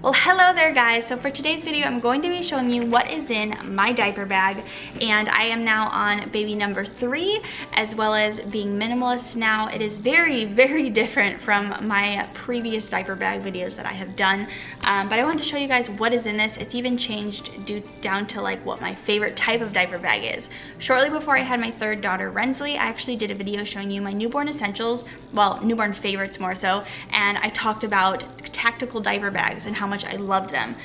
Well, hello there guys. So for today's video, I'm going to be showing you what is in my diaper bag, and I am now on baby number 3, as well as being minimalist now. It is very, very different from my previous diaper bag videos that I have done, but I wanted to show you guys what is in this. It's even changed down to like what my favorite type of diaper bag is. Shortly before I had my third daughter, Rensley, I actually did a video showing you my newborn essentials, well, newborn favorites more so, and I talked about tactical diaper bags and how much I loved them,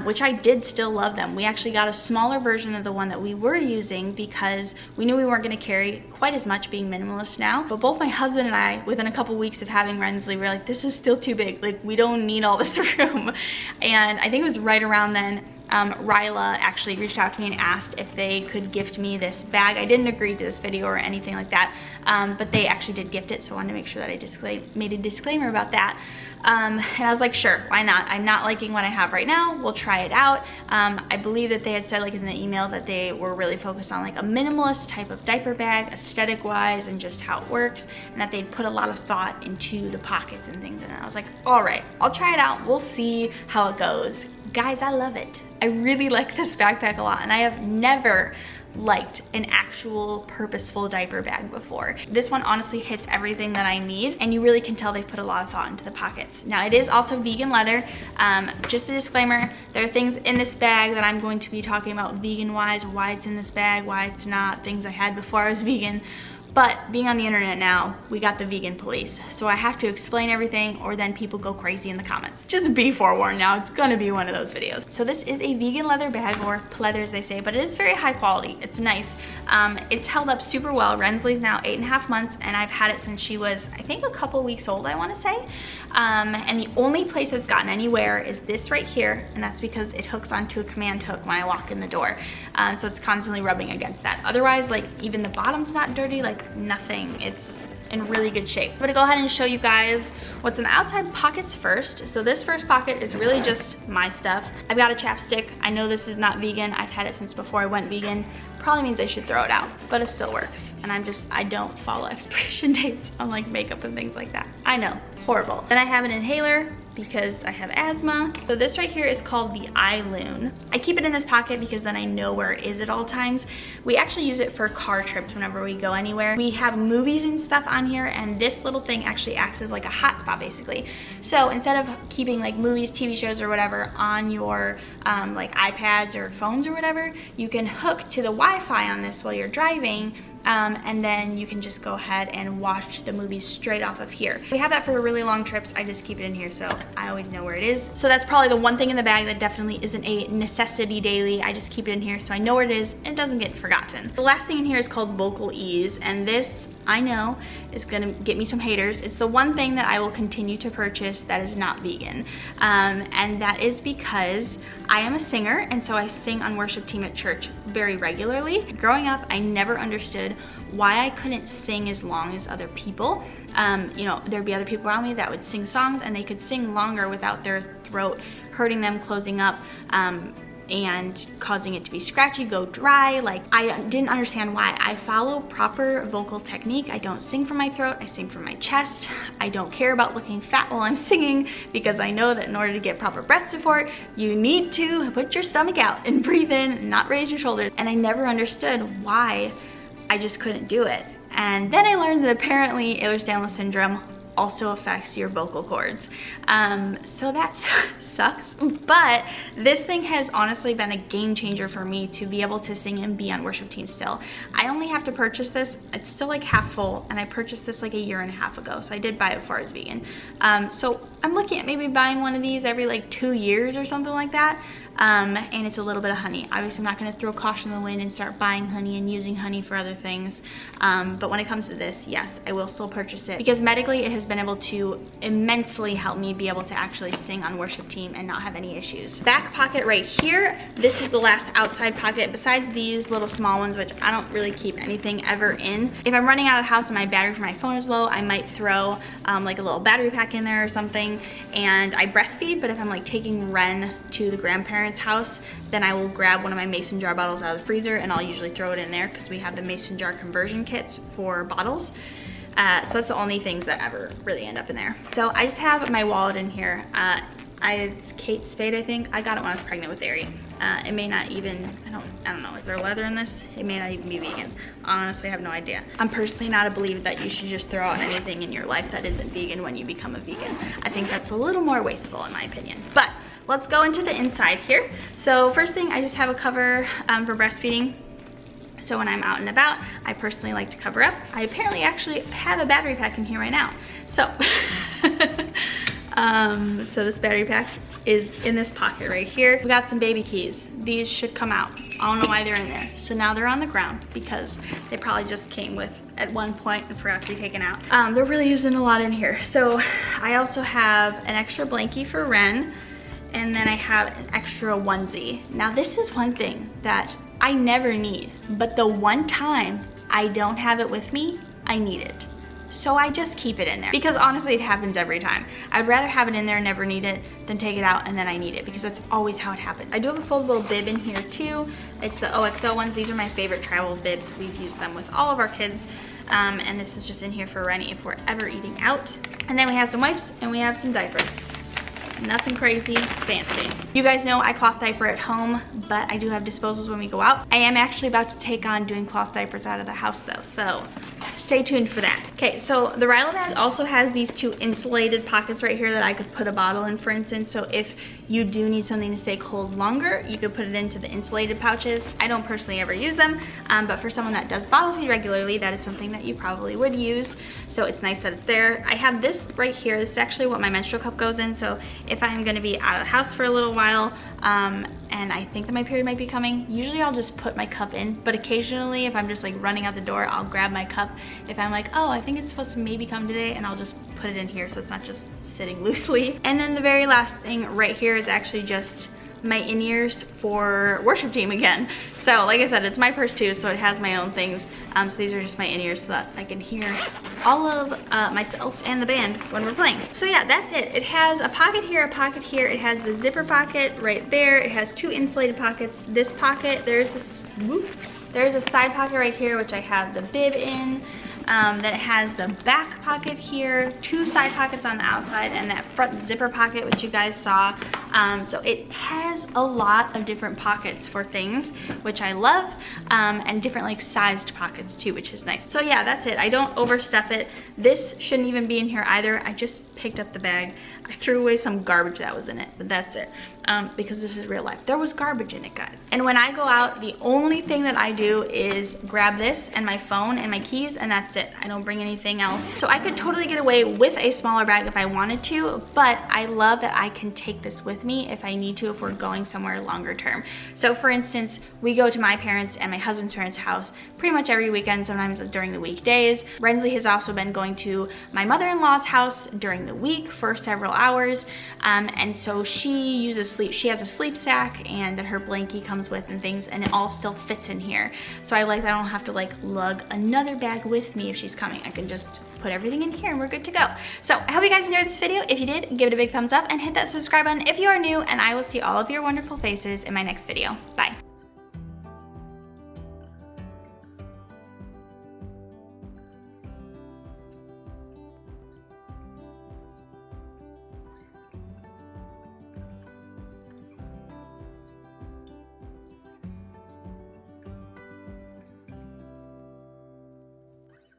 which I did still love them. We actually got a smaller version of the one that we were using because we knew we weren't going to carry quite as much being minimalist now. But both my husband and I, within a couple weeks of having Rensley, were like, this is still too big. Like, we don't need all this room. And I think it was right around then Ryla actually reached out to me and asked if they could gift me this bag. I didn't agree to this video or anything like that, but they actually did gift it, so I wanted to make sure that I made a disclaimer about that. And I was like, sure, why not? I'm not liking what I have right now. We'll try it out. I believe that they had said, like, in the email that they were really focused on like a minimalist type of diaper bag, aesthetic wise, and just how it works, and that they'd put a lot of thought into the pockets and things. And I was like, all right, I'll try it out. We'll see how it goes. Guys, I love it. I really like this backpack a lot, and I have never liked an actual purposeful diaper bag before. This one honestly hits everything that I need, and you really can tell they've put a lot of thought into the pockets. Now, it is also vegan leather. Just a disclaimer, there are things in this bag that I'm going to be talking about vegan wise, why it's in this bag, why it's not, things I had before I was vegan. But being on the internet now, we got the vegan police. So I have to explain everything, or then people go crazy in the comments. Just be forewarned now, it's gonna be one of those videos. So this is a vegan leather bag, or pleather as they say, but it is very high quality. It's nice. It's held up super well. Rensley's now 8.5 months, and I've had it since she was, I think, a couple weeks old, I wanna say. And the only place it's gotten any wear is this right here, and that's because it hooks onto a command hook when I walk in the door. So it's constantly rubbing against that. Otherwise, like, even the bottom's not dirty, like, nothing. It's in really good shape. I'm gonna go ahead and show you guys what's in the outside pockets first. So this first pocket is really just my stuff. I've got a chapstick. I know this is not vegan. I've had it since before I went vegan. Probably means I should throw it out, but it still works. And I don't follow expiration dates on like makeup and things like that. I know, horrible. Then I have an inhaler because I have asthma. So this right here is called the iLoon. I keep it in this pocket because then I know where it is at all times. We actually use it for car trips whenever we go anywhere. We have movies and stuff on here, and this little thing actually acts as like a hotspot basically. So instead of keeping like movies, TV shows, or whatever on your like iPads or phones or whatever, you can hook to the Wi-Fi on this while you're driving, and then you can just go ahead and watch the movies straight off of here. We have that for really long trips. I just keep it in here so I always know where it is. So that's probably the one thing in the bag that definitely isn't a necessity daily. I just keep it in here so I know where it is and it doesn't get forgotten. The last thing in here is called Vocal Ease, and this, I know, is gonna get me some haters. It's the one thing that I will continue to purchase that is not vegan. And that is because I am a singer, and so I sing on worship team at church very regularly. Growing up, I never understood why I couldn't sing as long as other people. You know, there'd be other people around me that would sing songs, and they could sing longer without their throat hurting them, closing up, and causing it to be scratchy, go dry. Like, I didn't understand why. I follow proper vocal technique. I don't sing from my throat, I sing from my chest. I don't care about looking fat while I'm singing, because I know that in order to get proper breath support, you need to put your stomach out and breathe in and not raise your shoulders. And I never understood why I just couldn't do it. And then I learned that apparently Ehlers-Danlos syndrome also affects your vocal cords. So that sucks, but this thing has honestly been a game changer for me to be able to sing and be on worship team still. I only have to purchase this, it's still like half full, and I purchased this like 1.5 years ago, so I did buy it before I was vegan. So I'm looking at maybe buying one of these every like 2 years or something like that. And it's a little bit of honey. Obviously, I'm not gonna throw caution to the wind and start buying honey and using honey for other things. But when it comes to this, yes, I will still purchase it, because medically it has been able to immensely help me be able to actually sing on worship team and not have any issues. Back pocket right here, this is the last outside pocket besides these little small ones, which I don't really keep anything ever in. If I'm running out of the house and my battery for my phone is low, I might throw like a little battery pack in there or something. And I breastfeed, but if I'm like taking Ren to the grandparents' house, then I will grab one of my mason jar bottles out of the freezer, and I'll usually throw it in there because we have the mason jar conversion kits for bottles. So that's the only things that ever really end up in there. So I just have my wallet in here. It's Kate Spade, I think. I got it when I was pregnant with Ari. It may not even, I don't know, is there leather in this? It may not even be vegan. Honestly, I have no idea. I'm personally not a believer that you should just throw out anything in your life that isn't vegan when you become a vegan. I think that's a little more wasteful in my opinion. But let's go into the inside here. So first thing, I just have a cover for breastfeeding. So when I'm out and about, I personally like to cover up. I apparently actually have a battery pack in here right now. So, so this battery pack is in this pocket right here. We got some baby keys. These should come out. I don't know why they're in there. So now they're on the ground because they probably just came with at one point and forgot to be taken out. They're really using a lot in here. So I also have an extra blankie for Ren, and then I have an extra onesie. Now this is one thing that I never need, but the one time I don't have it with me, I need it. So I just keep it in there because honestly it happens every time. I'd rather have it in there and never need it than take it out and then I need it, because that's always how it happens. I do have a foldable bib in here too. It's the OXO ones. These are my favorite travel bibs. We've used them with all of our kids. And this is just in here for Rennie if we're ever eating out. And then we have some wipes and we have some diapers. Nothing crazy fancy. You guys know I cloth diaper at home, but I do have disposals when we go out. I am actually about to take on doing cloth diapers out of the house though, so stay tuned for that. Okay, so the Ryla bag also has these two insulated pockets right here that I could put a bottle in, for instance. So if you do need something to stay cold longer, you could put it into the insulated pouches. I don't personally ever use them, but for someone that does bottle feed regularly, that is something that you probably would use. So it's nice that it's there. I have this right here. This is actually what my menstrual cup goes in. So if I'm gonna be out of the house for a little while, and I think that my period might be coming, usually I'll just put my cup in, but occasionally if I'm just like running out the door, I'll grab my cup if I'm like, oh, I think it's supposed to maybe come today, and I'll just put it in here so it's not just sitting loosely. And then the very last thing right here is actually just my in-ears for worship team again. So like I said, it's my purse too, so it has my own things. So these are just my in-ears so that I can hear all of myself and the band when we're playing. So yeah, that's it. It has a pocket here, a pocket here. It has the zipper pocket right there. It has two insulated pockets. This pocket, there's a side pocket right here, which I have the bib in. Then it has the back pocket here, two side pockets on the outside, and that front zipper pocket, which you guys saw. So it has a lot of different pockets for things, which I love, and different like sized pockets too, which is nice. So yeah, that's it. I don't overstuff it. This shouldn't even be in here either. I just picked up the bag. I threw away some garbage that was in it, but that's it, because this is real life. There was garbage in it, guys. And when I go out, the only thing that I do is grab this and my phone and my keys, and that's it. I don't bring anything else. So I could totally get away with a smaller bag if I wanted to, but I love that I can take this with me if I need to, if we're going somewhere longer term. So for instance, we go to my parents and my husband's parents' house pretty much every weekend, sometimes during the weekdays. Rensley has also been going to my mother-in-law's house during the week for several hours, and so she has a sleep sack and that her blankie comes with and things, and it all still fits in here. So I like that I don't have to like lug another bag with me if she's coming. I can just put everything in here and we're good to go. So I hope you guys enjoyed this video. If you did, give it a big thumbs up and hit that subscribe button if you are new, and I will see all of your wonderful faces in my next video. Bye.